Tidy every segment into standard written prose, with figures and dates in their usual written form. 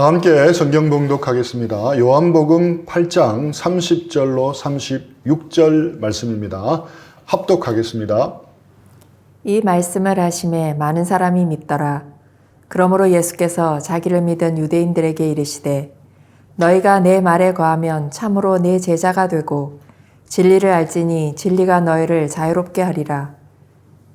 다 함께 성경 봉독하겠습니다. 요한복음 8장 30절로 36절 말씀입니다. 합독하겠습니다. 이 말씀을 하심에 많은 사람이 믿더라. 그러므로 예수께서 자기를 믿은 유대인들에게 이르시되 너희가 내 말에 거하면 참으로 내 제자가 되고 진리를 알지니 진리가 너희를 자유롭게 하리라.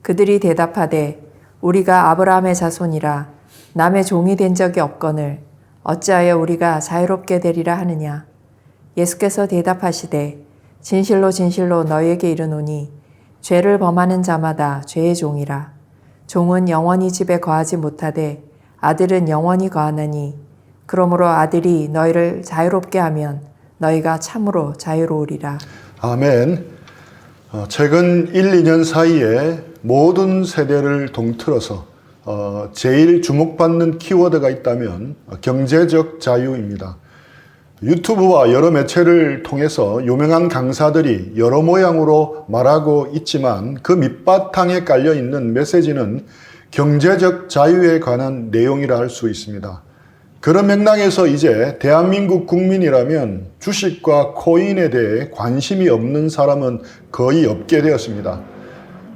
그들이 대답하되 우리가 아브라함의 자손이라 남의 종이 된 적이 없거늘 어찌하여 우리가 자유롭게 되리라 하느냐. 예수께서 대답하시되 진실로 진실로 너희에게 이르노니 죄를 범하는 자마다 죄의 종이라. 종은 영원히 집에 거하지 못하되 아들은 영원히 거하나니 그러므로 아들이 너희를 자유롭게 하면 너희가 참으로 자유로우리라. 아멘. 최근 1, 2년 사이에 모든 세대를 동틀어서 제일 주목받는 키워드가 있다면 경제적 자유입니다. 유튜브와 여러 매체를 통해서 유명한 강사들이 여러 모양으로 말하고 있지만 그 밑바탕에 깔려있는 메시지는 경제적 자유에 관한 내용이라 할 수 있습니다. 그런 맥락에서 이제 대한민국 국민이라면 주식과 코인에 대해 관심이 없는 사람은 거의 없게 되었습니다.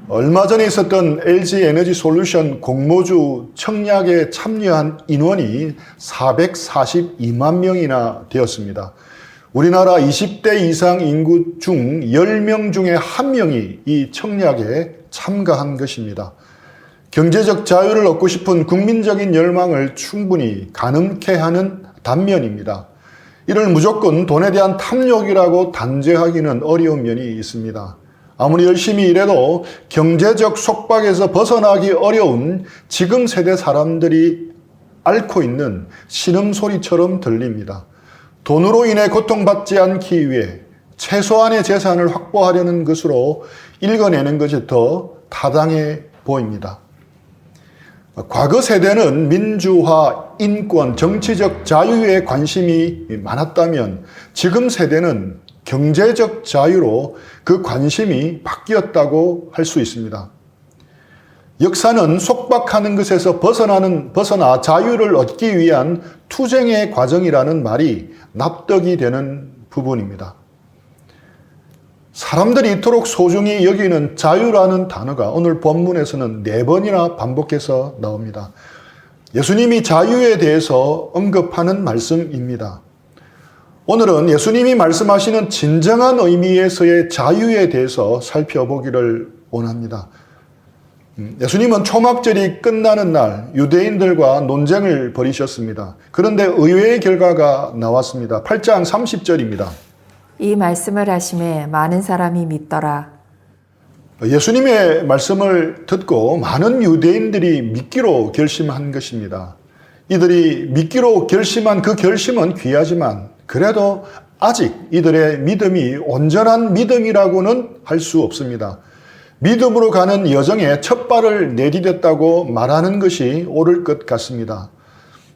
얼마 전에 있었던 LG 에너지 솔루션 공모주 청약에 참여한 인원이 442만 명이나 되었습니다. 우리나라 20대 이상 인구 중 10명 중에 1명이 이 청약에 참가한 것입니다. 경제적 자유를 얻고 싶은 국민적인 열망을 충분히 가늠케 하는 단면입니다. 이를 무조건 돈에 대한 탐욕이라고 단죄하기는 어려운 면이 있습니다. 아무리 열심히 일해도 경제적 속박에서 벗어나기 어려운 지금 세대 사람들이 앓고 있는 신음소리처럼 들립니다. 돈으로 인해 고통받지 않기 위해 최소한의 재산을 확보하려는 것으로 읽어내는 것이 더 타당해 보입니다. 과거 세대는 민주화, 인권, 정치적 자유에 관심이 많았다면 지금 세대는 경제적 자유로 그 관심이 바뀌었다고 할 수 있습니다. 역사는 속박하는 것에서 벗어나 자유를 얻기 위한 투쟁의 과정이라는 말이 납득이 되는 부분입니다. 사람들이 이토록 소중히 여기는 자유라는 단어가 오늘 본문에서는 4번이나 반복해서 나옵니다. 예수님이 자유에 대해서 언급하는 말씀입니다. 오늘은 예수님이 말씀하시는 진정한 의미에서의 자유에 대해서 살펴보기를 원합니다. 예수님은 초막절이 끝나는 날 유대인들과 논쟁을 벌이셨습니다. 그런데 의외의 결과가 나왔습니다. 8장 30절입니다. 이 말씀을 하심에 많은 사람이 믿더라. 예수님의 말씀을 듣고 많은 유대인들이 믿기로 결심한 것입니다. 이들이 믿기로 결심한 그 결심은 귀하지만 그래도 아직 이들의 믿음이 온전한 믿음이라고는 할 수 없습니다. 믿음으로 가는 여정에 첫 발을 내디뎠다고 말하는 것이 옳을 것 같습니다.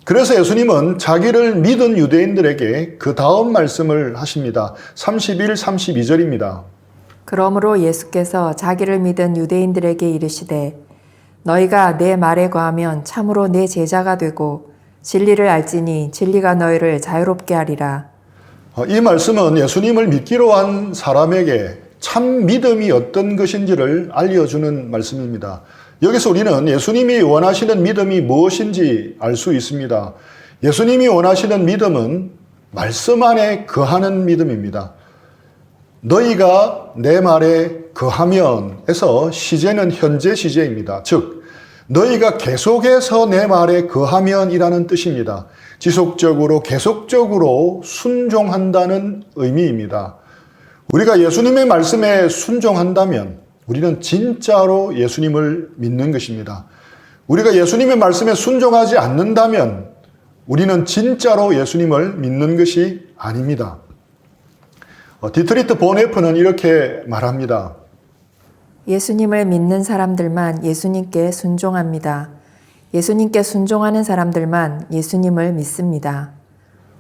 그래서 예수님은 자기를 믿은 유대인들에게 그 다음 말씀을 하십니다. 31, 32절입니다. 그러므로 예수께서 자기를 믿은 유대인들에게 이르시되 너희가 내 말에 거하면 참으로 내 제자가 되고 진리를 알지니 진리가 너희를 자유롭게 하리라. 이 말씀은 예수님을 믿기로 한 사람에게 참 믿음이 어떤 것인지를 알려주는 말씀입니다. 여기서 우리는 예수님이 원하시는 믿음이 무엇인지 알 수 있습니다. 예수님이 원하시는 믿음은 말씀 안에 거하는 믿음입니다. 너희가 내 말에 거하면 에서 시제는 현재 시제입니다. 즉 너희가 계속해서 내 말에 거하면 이라는 뜻입니다. 지속적으로 계속적으로 순종한다는 의미입니다. 우리가 예수님의 말씀에 순종한다면 우리는 진짜로 예수님을 믿는 것입니다. 우리가 예수님의 말씀에 순종하지 않는다면 우리는 진짜로 예수님을 믿는 것이 아닙니다. 디트리트 보네프는 이렇게 말합니다. 예수님을 믿는 사람들만 예수님께 순종합니다. 예수님께 순종하는 사람들만 예수님을 믿습니다.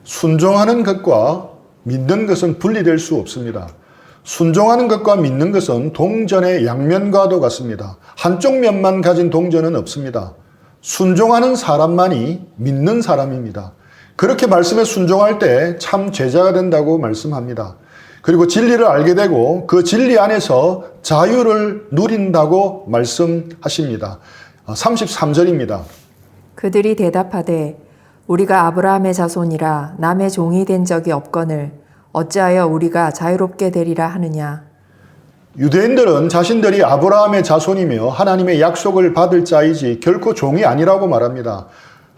순종하는 것과 믿는 것은 분리될 수 없습니다. 순종하는 것과 믿는 것은 동전의 양면과도 같습니다. 한쪽 면만 가진 동전은 없습니다. 순종하는 사람만이 믿는 사람입니다. 그렇게 말씀에 순종할 때 참 제자가 된다고 말씀합니다. 그리고 진리를 알게 되고 그 진리 안에서 자유를 누린다고 말씀하십니다. 33절입니다. 그들이 대답하되 우리가 아브라함의 자손이라 남의 종이 된 적이 없거늘 어찌하여 우리가 자유롭게 되리라 하느냐. 유대인들은 자신들이 아브라함의 자손이며 하나님의 약속을 받을 자이지 결코 종이 아니라고 말합니다.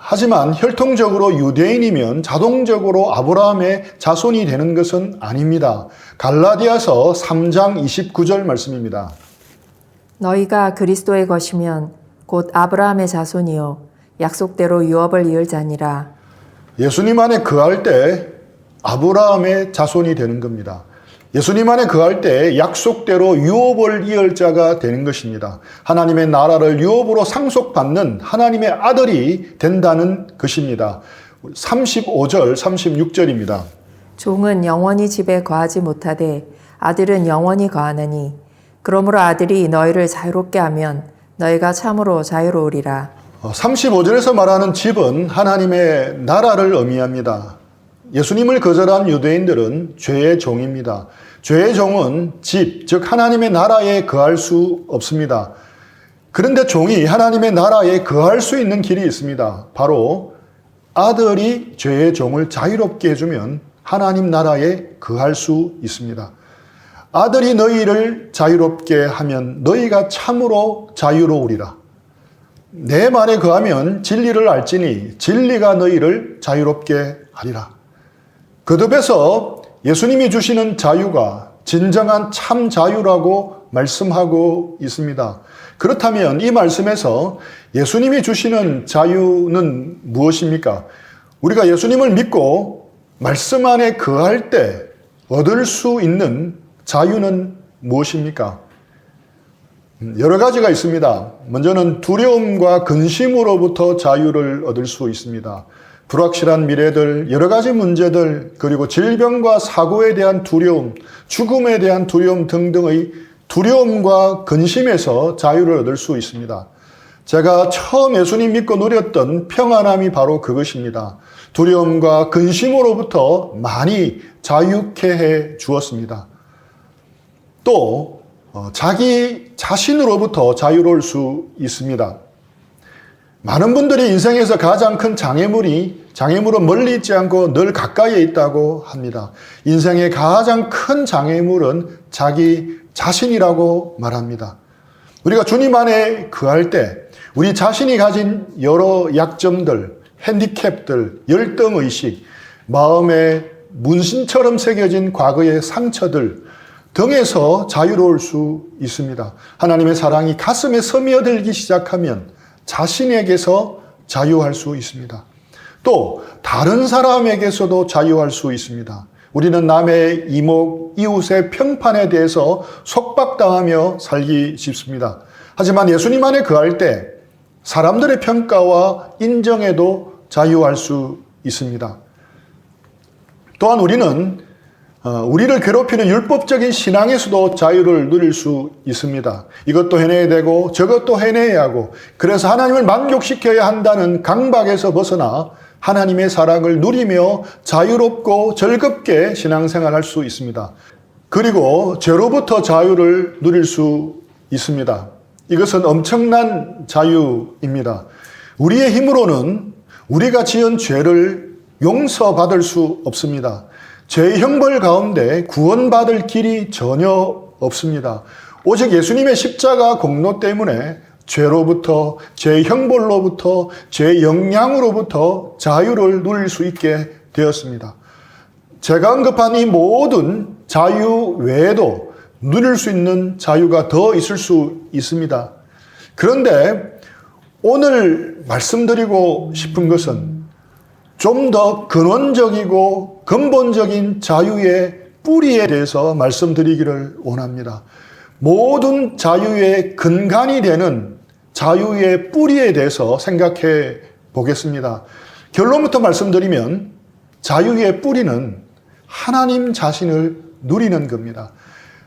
하지만 혈통적으로 유대인이면 자동적으로 아브라함의 자손이 되는 것은 아닙니다. 갈라디아서 3장 29절 말씀입니다. 너희가 그리스도의 것이면 곧 아브라함의 자손이요 약속대로 유업을 이을 자니라. 예수님 안에 거할 때 아브라함의 자손이 되는 겁니다. 예수님 안에 거할 때 약속대로 유업을 이을 자가 되는 것입니다. 하나님의 나라를 유업으로 상속받는 하나님의 아들이 된다는 것입니다. 35절, 36절입니다. 종은 영원히 집에 거하지 못하되 아들은 영원히 거하느니 그러므로 아들이 너희를 자유롭게 하면 너희가 참으로 자유로우리라. 35절에서 말하는 집은 하나님의 나라를 의미합니다. 예수님을 거절한 유대인들은 죄의 종입니다. 죄의 종은 집, 즉 하나님의 나라에 거할 수 없습니다. 그런데 종이 하나님의 나라에 거할 수 있는 길이 있습니다. 바로 아들이 죄의 종을 자유롭게 해주면 하나님 나라에 거할 수 있습니다. 아들이 너희를 자유롭게 하면 너희가 참으로 자유로우리라. 내 말에 거하면 진리를 알지니 진리가 너희를 자유롭게 하리라. 거듭해서 예수님이 주시는 자유가 진정한 참 자유라고 말씀하고 있습니다. 그렇다면 이 말씀에서 예수님이 주시는 자유는 무엇입니까? 우리가 예수님을 믿고 말씀 안에 거할 때 얻을 수 있는 자유는 무엇입니까? 여러 가지가 있습니다. 먼저는 두려움과 근심으로부터 자유를 얻을 수 있습니다. 불확실한 미래들, 여러 가지 문제들, 그리고 질병과 사고에 대한 두려움, 죽음에 대한 두려움 등등의 두려움과 근심에서 자유를 얻을 수 있습니다. 제가 처음 예수님 믿고 누렸던 평안함이 바로 그것입니다. 두려움과 근심으로부터 많이 자유케 해 주었습니다. 또 자기 자신으로부터 자유로울 수 있습니다. 많은 분들이 인생에서 가장 큰 장애물은 멀리 있지 않고 늘 가까이에 있다고 합니다. 인생의 가장 큰 장애물은 자기 자신이라고 말합니다. 우리가 주님 안에 거할 때 우리 자신이 가진 여러 약점들, 핸디캡들, 열등의식, 마음에 문신처럼 새겨진 과거의 상처들 등에서 자유로울 수 있습니다. 하나님의 사랑이 가슴에 스며들기 시작하면 자신에게서 자유할 수 있습니다. 또 다른 사람에게서도 자유할 수 있습니다. 우리는 남의 이목, 이웃의 평판에 대해서 속박당하며 살기 쉽습니다. 하지만 예수님 안에 거할 때 사람들의 평가와 인정에도 자유할 수 있습니다. 또한 우리는 우리를 괴롭히는 율법적인 신앙에서도 자유를 누릴 수 있습니다. 이것도 해내야 되고 저것도 해내야 하고 그래서 하나님을 만족시켜야 한다는 강박에서 벗어나 하나님의 사랑을 누리며 자유롭고 즐겁게 신앙생활할 수 있습니다. 그리고 죄로부터 자유를 누릴 수 있습니다. 이것은 엄청난 자유입니다. 우리의 힘으로는 우리가 지은 죄를 용서받을 수 없습니다. 죄의 형벌 가운데 구원받을 길이 전혀 없습니다. 오직 예수님의 십자가 공로 때문에 죄로부터, 죄의 형벌로부터, 죄의 영향으로부터 자유를 누릴 수 있게 되었습니다. 제가 언급한 이 모든 자유 외에도 누릴 수 있는 자유가 더 있을 수 있습니다. 그런데 오늘 말씀드리고 싶은 것은 좀 더 근원적이고 근본적인 자유의 뿌리에 대해서 말씀드리기를 원합니다. 모든 자유의 근간이 되는 자유의 뿌리에 대해서 생각해 보겠습니다. 결론부터 말씀드리면 자유의 뿌리는 하나님 자신을 누리는 겁니다.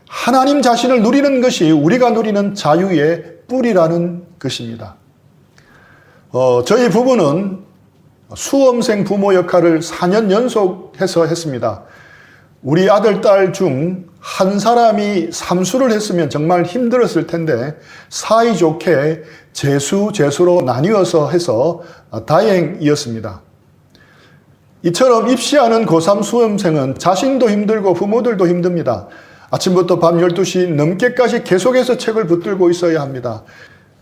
하나님 자신을 누리는 것이 우리가 누리는 자유의 뿌리라는 것입니다. 저희 부부는 수험생 부모 역할을 4년 연속해서 했습니다. 우리 아들, 딸 중 한 사람이 삼수를 했으면 정말 힘들었을 텐데 사이좋게 재수로 나뉘어서 해서 다행이었습니다. 이처럼 입시하는 고3 수험생은 자신도 힘들고 부모들도 힘듭니다. 아침부터 밤 12시 넘게까지 계속해서 책을 붙들고 있어야 합니다.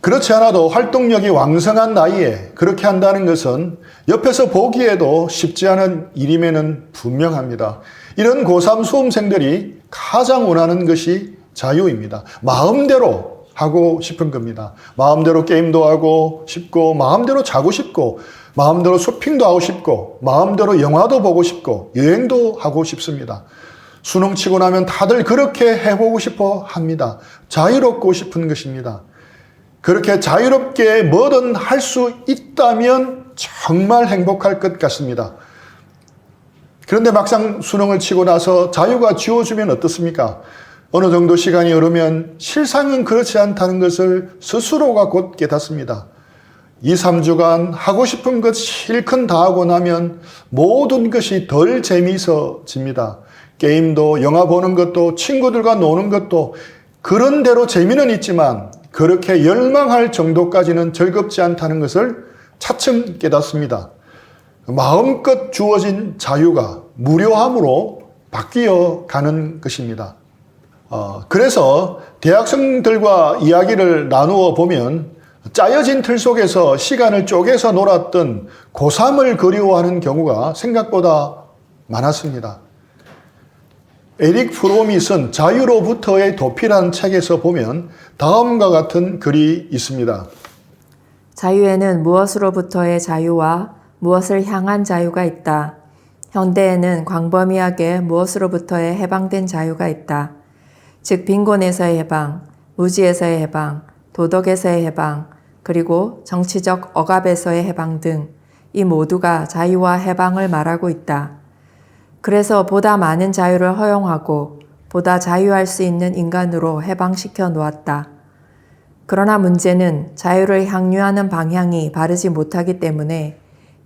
그렇지 않아도 활동력이 왕성한 나이에 그렇게 한다는 것은 옆에서 보기에도 쉽지 않은 일임에는 분명합니다. 이런 고3 수험생들이 가장 원하는 것이 자유입니다. 마음대로 하고 싶은 겁니다. 마음대로 게임도 하고 싶고, 마음대로 자고 싶고, 마음대로 쇼핑도 하고 싶고, 마음대로 영화도 보고 싶고, 여행도 하고 싶습니다. 수능 치고 나면 다들 그렇게 해보고 싶어 합니다. 자유롭고 싶은 것입니다. 그렇게 자유롭게 뭐든 할 수 있다면 정말 행복할 것 같습니다. 그런데 막상 수능을 치고 나서 자유가 주어지면 어떻습니까? 어느 정도 시간이 흐르면 실상은 그렇지 않다는 것을 스스로가 곧 깨닫습니다. 2, 3주간 하고 싶은 것 실컷 다 하고 나면 모든 것이 덜 재미있어집니다. 게임도, 영화 보는 것도, 친구들과 노는 것도 그런 대로 재미는 있지만 그렇게 열망할 정도까지는 즐겁지 않다는 것을 차츰 깨닫습니다. 마음껏 주어진 자유가 무료함으로 바뀌어 가는 것입니다. 그래서 대학생들과 이야기를 나누어 보면 짜여진 틀 속에서 시간을 쪼개서 놀았던 고3을 그리워하는 경우가 생각보다 많았습니다. 에릭 프롬이 쓴 자유로부터의 도피라는 책에서 보면 다음과 같은 글이 있습니다. 자유에는 무엇으로부터의 자유와 무엇을 향한 자유가 있다. 현대에는 광범위하게 무엇으로부터의 해방된 자유가 있다. 즉 빈곤에서의 해방, 무지에서의 해방, 도덕에서의 해방, 그리고 정치적 억압에서의 해방 등 이 모두가 자유와 해방을 말하고 있다. 그래서 보다 많은 자유를 허용하고 보다 자유할 수 있는 인간으로 해방시켜 놓았다. 그러나 문제는 자유를 향유하는 방향이 바르지 못하기 때문에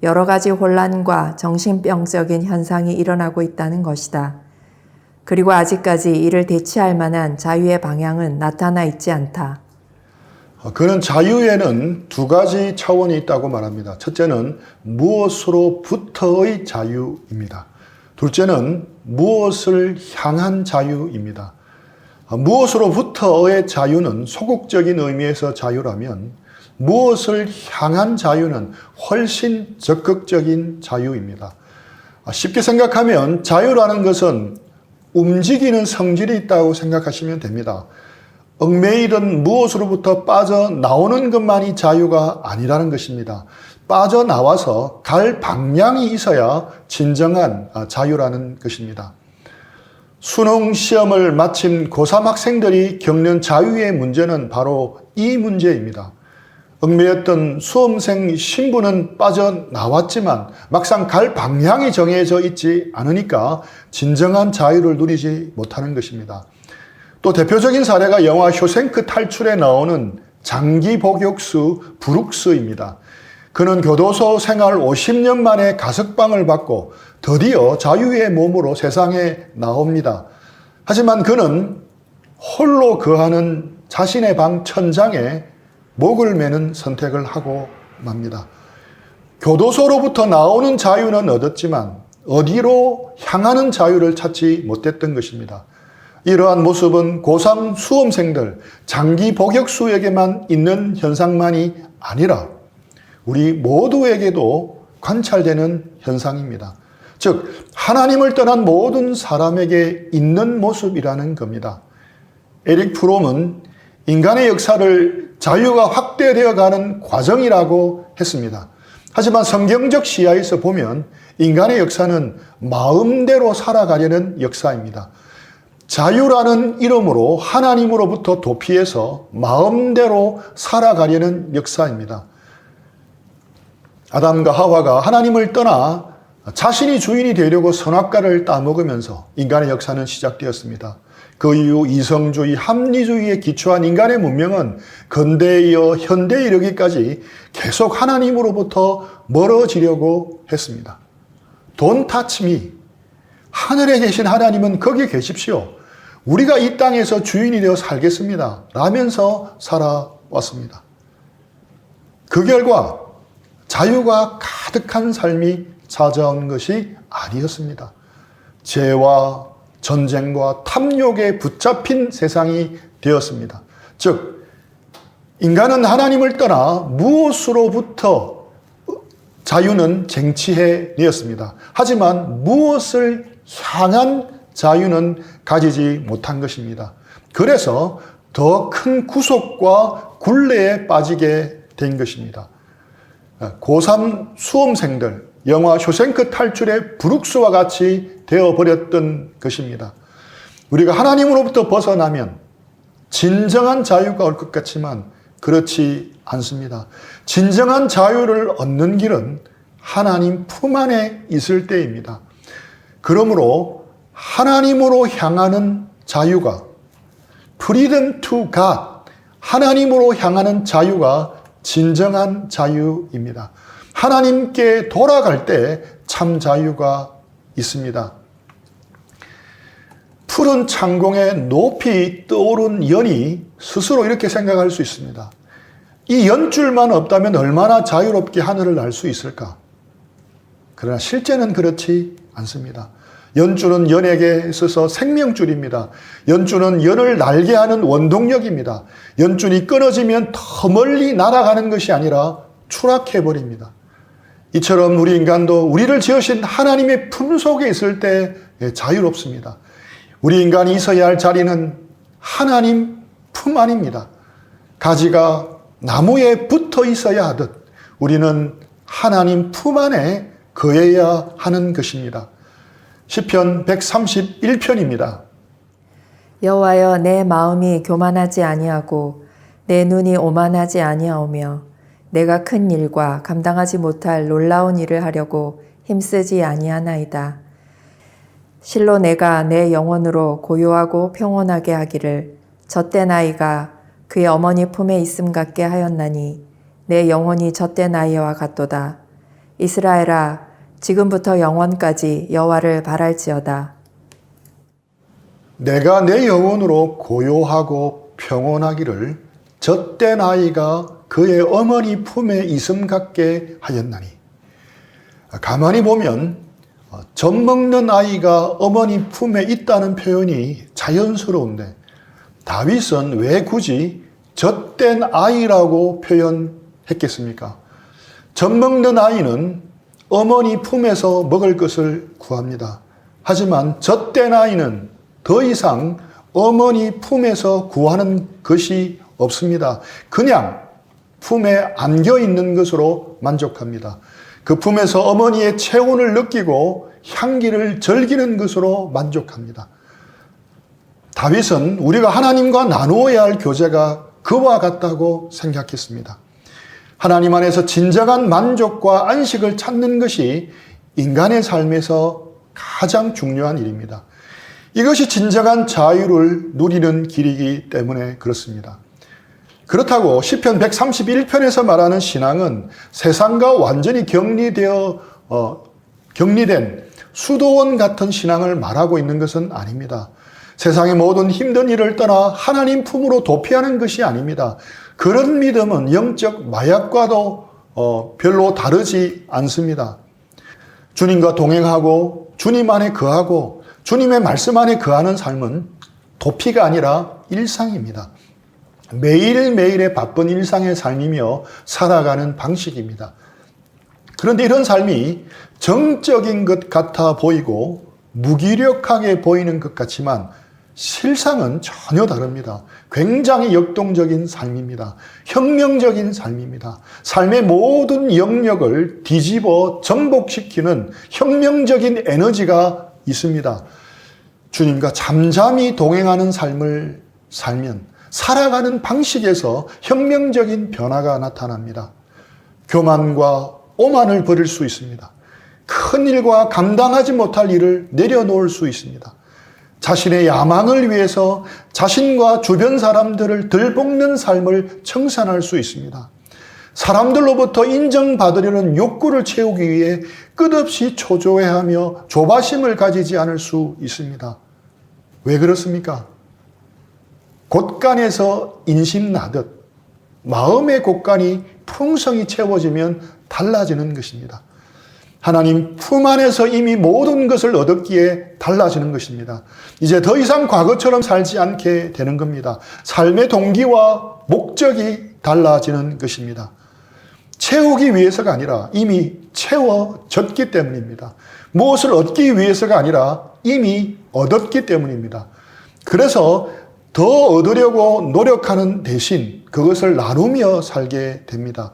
여러 가지 혼란과 정신병적인 현상이 일어나고 있다는 것이다. 그리고 아직까지 이를 대체할 만한 자유의 방향은 나타나 있지 않다. 그는 자유에는 두 가지 차원이 있다고 말합니다. 첫째는 무엇으로부터의 자유입니다. 둘째는 무엇을 향한 자유입니다. 무엇으로부터의 자유는 소극적인 의미에서 자유라면 무엇을 향한 자유는 훨씬 적극적인 자유입니다. 쉽게 생각하면 자유라는 것은 움직이는 성질이 있다고 생각하시면 됩니다. 얽매이던 무엇으로부터 빠져나오는 것만이 자유가 아니라는 것입니다. 빠져나와서 갈 방향이 있어야 진정한 자유라는 것입니다. 수능 시험을 마친 고3 학생들이 겪는 자유의 문제는 바로 이 문제입니다. 얽매였던 수험생 신분은 빠져나왔지만 막상 갈 방향이 정해져 있지 않으니까 진정한 자유를 누리지 못하는 것입니다. 또 대표적인 사례가 영화 쇼생크 탈출에 나오는 장기 복역수 브룩스입니다. 그는 교도소 생활 50년 만에 가석방을 받고 드디어 자유의 몸으로 세상에 나옵니다. 하지만 그는 홀로 거하는 자신의 방 천장에 목을 매는 선택을 하고 맙니다. 교도소로부터 나오는 자유는 얻었지만 어디로 향하는 자유를 찾지 못했던 것입니다. 이러한 모습은 고3 수험생들, 장기 복역수에게만 있는 현상만이 아니라 우리 모두에게도 관찰되는 현상입니다. 즉 하나님을 떠난 모든 사람에게 있는 모습이라는 겁니다. 에릭 프롬은 인간의 역사를 자유가 확대되어 가는 과정이라고 했습니다. 하지만 성경적 시야에서 보면 인간의 역사는 마음대로 살아가려는 역사입니다. 자유라는 이름으로 하나님으로부터 도피해서 마음대로 살아가려는 역사입니다. 아담과 하와가 하나님을 떠나 자신이 주인이 되려고 선악과를 따먹으면서 인간의 역사는 시작되었습니다. 그 이후 이성주의, 합리주의에 기초한 인간의 문명은 근대에 이어 현대에 이르기까지 계속 하나님으로부터 멀어지려고 했습니다. Don't touch me. 하늘에 계신 하나님은 거기 계십시오. 우리가 이 땅에서 주인이 되어 살겠습니다. 라면서 살아왔습니다. 그 결과 자유가 가득한 삶이 찾아온 것이 아니었습니다. 죄와 전쟁과 탐욕에 붙잡힌 세상이 되었습니다. 즉, 인간은 하나님을 떠나 무엇으로부터 자유는 쟁취해내었습니다. 하지만 무엇을 향한 자유는 가지지 못한 것입니다. 그래서 더 큰 구속과 굴레에 빠지게 된 것입니다. 고3 수험생들, 영화 쇼생크 탈출의 브룩스와 같이 되어버렸던 것입니다. 우리가 하나님으로부터 벗어나면 진정한 자유가 올 것 같지만 그렇지 않습니다. 진정한 자유를 얻는 길은 하나님 품 안에 있을 때입니다. 그러므로 하나님으로 향하는 자유가 freedom to God, 하나님으로 향하는 자유가 진정한 자유입니다. 하나님께 돌아갈 때 참 자유가 있습니다. 푸른 창공에 높이 떠오른 연이 스스로 이렇게 생각할 수 있습니다. 이 연줄만 없다면 얼마나 자유롭게 하늘을 날 수 있을까? 그러나 실제는 그렇지 않습니다. 연줄은 연에게 있어서 생명줄입니다. 연줄은 연을 날게 하는 원동력입니다. 연줄이 끊어지면 더 멀리 날아가는 것이 아니라 추락해버립니다. 이처럼 우리 인간도 우리를 지으신 하나님의 품 속에 있을 때 자유롭습니다. 우리 인간이 있어야 할 자리는 하나님 품 안입니다. 가지가 나무에 붙어 있어야 하듯 우리는 하나님 품 안에 거해야 하는 것입니다. 시편 131편입니다. 여호와여, 내 마음이 교만하지 아니하고 내 눈이 오만하지 아니하오며 내가 큰 일과 감당하지 못할 놀라운 일을 하려고 힘쓰지 아니하나이다. 실로 내가 내 영혼으로 고요하고 평온하게 하기를 젖된 아이가 그의 어머니 품에 있음 같게 하였나니 내 영혼이 젖된 아이와 같도다. 이스라엘아, 지금부터 영원까지 여호와를 바랄지어다. 내가 내 영혼으로 고요하고 평온하기를 젖된 아이가 그의 어머니 품에 있음 같게 하였나니. 가만히 보면 젖 먹는 아이가 어머니 품에 있다는 표현이 자연스러운데 다윗은 왜 굳이 젖된 아이라고 표현했겠습니까? 젖 먹는 아이는 어머니 품에서 먹을 것을 구합니다. 하지만 젖된 아이는 더 이상 어머니 품에서 구하는 것이 없습니다. 그냥 품에 안겨 있는 것으로 만족합니다. 그 품에서 어머니의 체온을 느끼고 향기를 즐기는 것으로 만족합니다. 다윗은 우리가 하나님과 나누어야 할 교제가 그와 같다고 생각했습니다. 하나님 안에서 진정한 만족과 안식을 찾는 것이 인간의 삶에서 가장 중요한 일입니다. 이것이 진정한 자유를 누리는 길이기 때문에 그렇습니다. 그렇다고 시편 131편에서 말하는 신앙은 세상과 완전히 격리된 수도원 같은 신앙을 말하고 있는 것은 아닙니다. 세상의 모든 힘든 일을 떠나 하나님 품으로 도피하는 것이 아닙니다. 그런 믿음은 영적 마약과도 별로 다르지 않습니다. 주님과 동행하고 주님 안에 거하고 주님의 말씀 안에 거하는 삶은 도피가 아니라 일상입니다. 매일매일의 바쁜 일상의 삶이며 살아가는 방식입니다. 그런데 이런 삶이 정적인 것 같아 보이고 무기력하게 보이는 것 같지만 실상은 전혀 다릅니다. 굉장히 역동적인 삶입니다. 혁명적인 삶입니다. 삶의 모든 영역을 뒤집어 정복시키는 혁명적인 에너지가 있습니다. 주님과 잠잠히 동행하는 삶을 살면 살아가는 방식에서 혁명적인 변화가 나타납니다. 교만과 오만을 버릴 수 있습니다. 큰 일과 감당하지 못할 일을 내려놓을 수 있습니다. 자신의 야망을 위해서 자신과 주변 사람들을 들볶는 삶을 청산할 수 있습니다. 사람들로부터 인정받으려는 욕구를 채우기 위해 끝없이 초조해하며 조바심을 가지지 않을 수 있습니다. 왜 그렇습니까? 곳간에서 인심 나듯 마음의 곳간이 풍성히 채워지면 달라지는 것입니다. 하나님 품 안에서 이미 모든 것을 얻었기에 달라지는 것입니다. 이제 더 이상 과거처럼 살지 않게 되는 겁니다. 삶의 동기와 목적이 달라지는 것입니다. 채우기 위해서가 아니라 이미 채워졌기 때문입니다. 무엇을 얻기 위해서가 아니라 이미 얻었기 때문입니다. 그래서 더 얻으려고 노력하는 대신 그것을 나누며 살게 됩니다.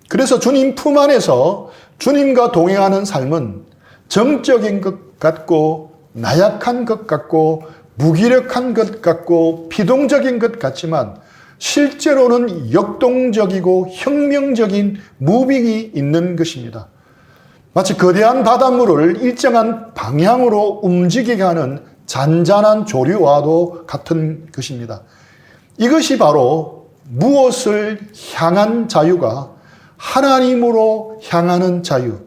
그래서 주님 품 안에서 주님과 동행하는 삶은 정적인 것 같고 나약한 것 같고 무기력한 것 같고 비동적인 것 같지만 실제로는 역동적이고 혁명적인 무빙이 있는 것입니다. 마치 거대한 바닷물을 일정한 방향으로 움직이게 하는 잔잔한 조류와도 같은 것입니다. 이것이 바로 무엇을 향한 자유가 하나님으로 향하는 자유,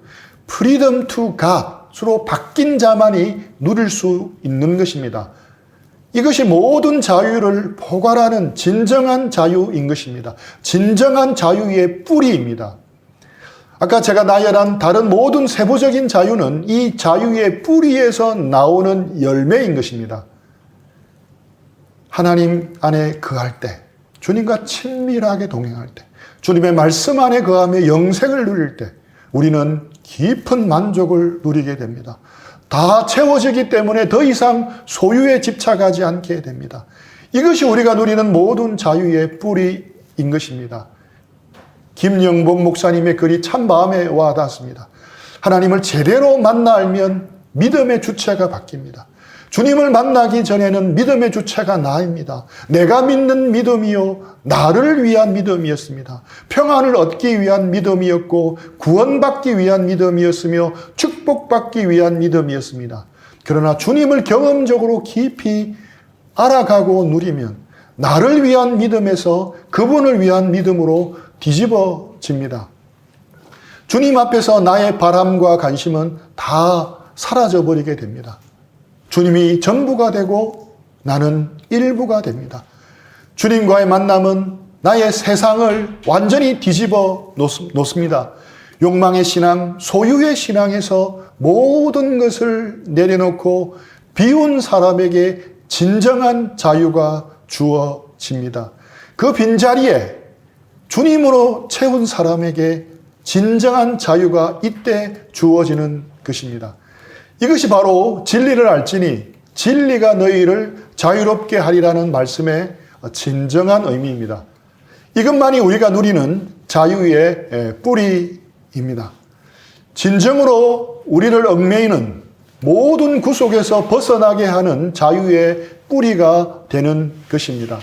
freedom to God으로 바뀐 자만이 누릴 수 있는 것입니다. 이것이 모든 자유를 포괄하는 진정한 자유인 것입니다. 진정한 자유의 뿌리입니다. 아까 제가 나열한 다른 모든 세부적인 자유는 이 자유의 뿌리에서 나오는 열매인 것입니다. 하나님 안에 거할 때, 주님과 친밀하게 동행할 때, 주님의 말씀 안에 거하며 영생을 누릴 때 우리는 깊은 만족을 누리게 됩니다. 다 채워지기 때문에 더 이상 소유에 집착하지 않게 됩니다. 이것이 우리가 누리는 모든 자유의 뿌리인 것입니다. 김영복 목사님의 글이 참 마음에 와 닿습니다. 하나님을 제대로 만나 알면 믿음의 주체가 바뀝니다. 주님을 만나기 전에는 믿음의 주체가 나입니다. 내가 믿는 믿음이요 나를 위한 믿음이었습니다. 평안을 얻기 위한 믿음이었고 구원받기 위한 믿음이었으며 축복받기 위한 믿음이었습니다. 그러나 주님을 경험적으로 깊이 알아가고 누리면 나를 위한 믿음에서 그분을 위한 믿음으로 뒤집어집니다. 주님 앞에서 나의 바람과 관심은 다 사라져버리게 됩니다. 주님이 전부가 되고 나는 일부가 됩니다. 주님과의 만남은 나의 세상을 완전히 뒤집어 놓습니다. 욕망의 신앙, 소유의 신앙에서 모든 것을 내려놓고 비운 사람에게 진정한 자유가 주어집니다. 그 빈자리에 주님으로 채운 사람에게 진정한 자유가 이때 주어지는 것입니다. 이것이 바로 진리를 알지니 진리가 너희를 자유롭게 하리라는 말씀의 진정한 의미입니다. 이것만이 우리가 누리는 자유의 뿌리입니다. 진정으로 우리를 얽매이는 모든 구속에서 벗어나게 하는 자유의 뿌리가 되는 것입니다.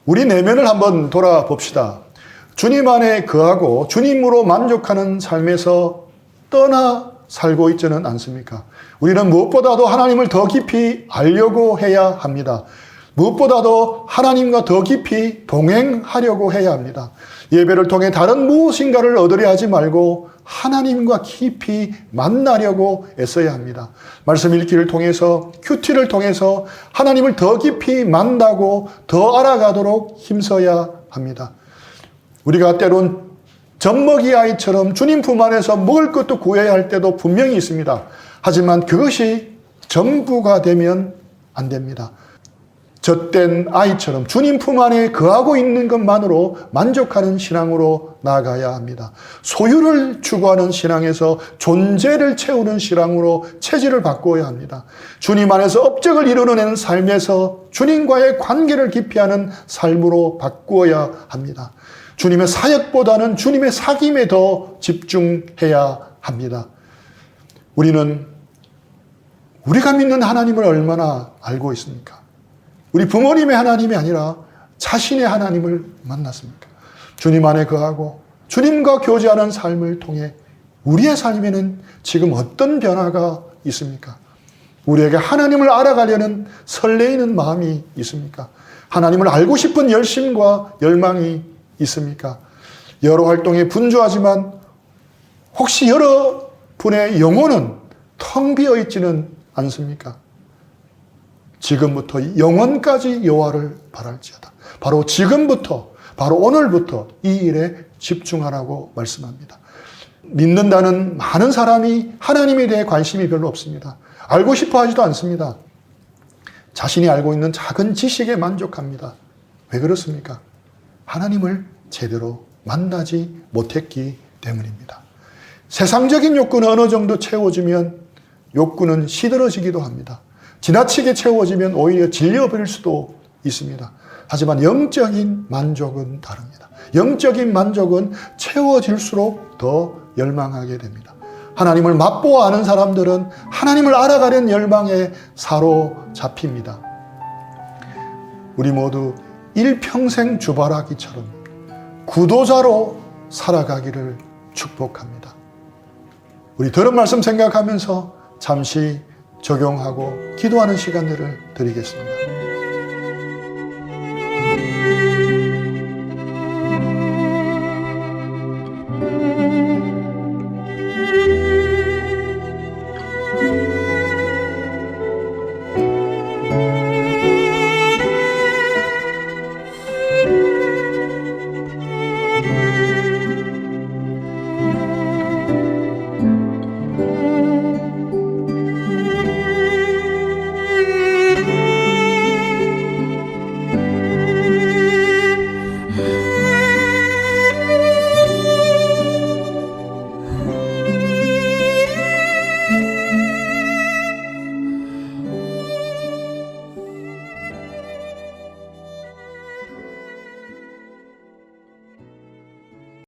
우리 내면을 한번 돌아봅시다. 주님 안에 거하고 주님으로 만족하는 삶에서 떠나 살고 있지는 않습니까? 우리는 무엇보다도 하나님을 더 깊이 알려고 해야 합니다. 무엇보다도 하나님과 더 깊이 동행하려고 해야 합니다. 예배를 통해 다른 무엇인가를 얻으려 하지 말고 하나님과 깊이 만나려고 애써야 합니다. 말씀 읽기를 통해서 큐티를 통해서 하나님을 더 깊이 만나고 더 알아가도록 힘써야 합니다. 우리가 때론 젖먹이 아이처럼 주님 품 안에서 먹을 것도 구해야 할 때도 분명히 있습니다. 하지만 그것이 전부가 되면 안 됩니다. 젖된 아이처럼 주님 품 안에 거하고 있는 것만으로 만족하는 신앙으로 나아가야 합니다. 소유를 추구하는 신앙에서 존재를 채우는 신앙으로 체질을 바꾸어야 합니다. 주님 안에서 업적을 이루어내는 삶에서 주님과의 관계를 깊이 하는 삶으로 바꾸어야 합니다. 주님의 사역보다는 주님의 사귐에 더 집중해야 합니다. 우리는 우리가 믿는 하나님을 얼마나 알고 있습니까? 우리 부모님의 하나님이 아니라 자신의 하나님을 만났습니까? 주님 안에 거하고 주님과 교제하는 삶을 통해 우리의 삶에는 지금 어떤 변화가 있습니까? 우리에게 하나님을 알아가려는 설레이는 마음이 있습니까? 하나님을 알고 싶은 열심과 열망이 있습니까? 여러 활동에 분주하지만 혹시 여러분의 영혼은 텅 비어 있지는 않습니까? 지금부터 영원까지 여호와를 바랄지어다. 바로 지금부터, 바로 오늘부터 이 일에 집중하라고 말씀합니다. 믿는다는 많은 사람이 하나님에 대해 관심이 별로 없습니다. 알고 싶어 하지도 않습니다. 자신이 알고 있는 작은 지식에 만족합니다. 왜 그렇습니까? 하나님을 제대로 만나지 못했기 때문입니다. 세상적인 욕구는 어느 정도 채워지면 욕구는 시들어지기도 합니다. 지나치게 채워지면 오히려 질려버릴 수도 있습니다. 하지만 영적인 만족은 다릅니다. 영적인 만족은 채워질수록 더 열망하게 됩니다. 하나님을 맛보아 아는 사람들은 하나님을 알아가려는 열망에 사로잡힙니다. 우리 모두 일평생 주바라기처럼 구도자로 살아가기를 축복합니다. 우리 들은 말씀 생각하면서 잠시 적용하고 기도하는 시간들을 드리겠습니다.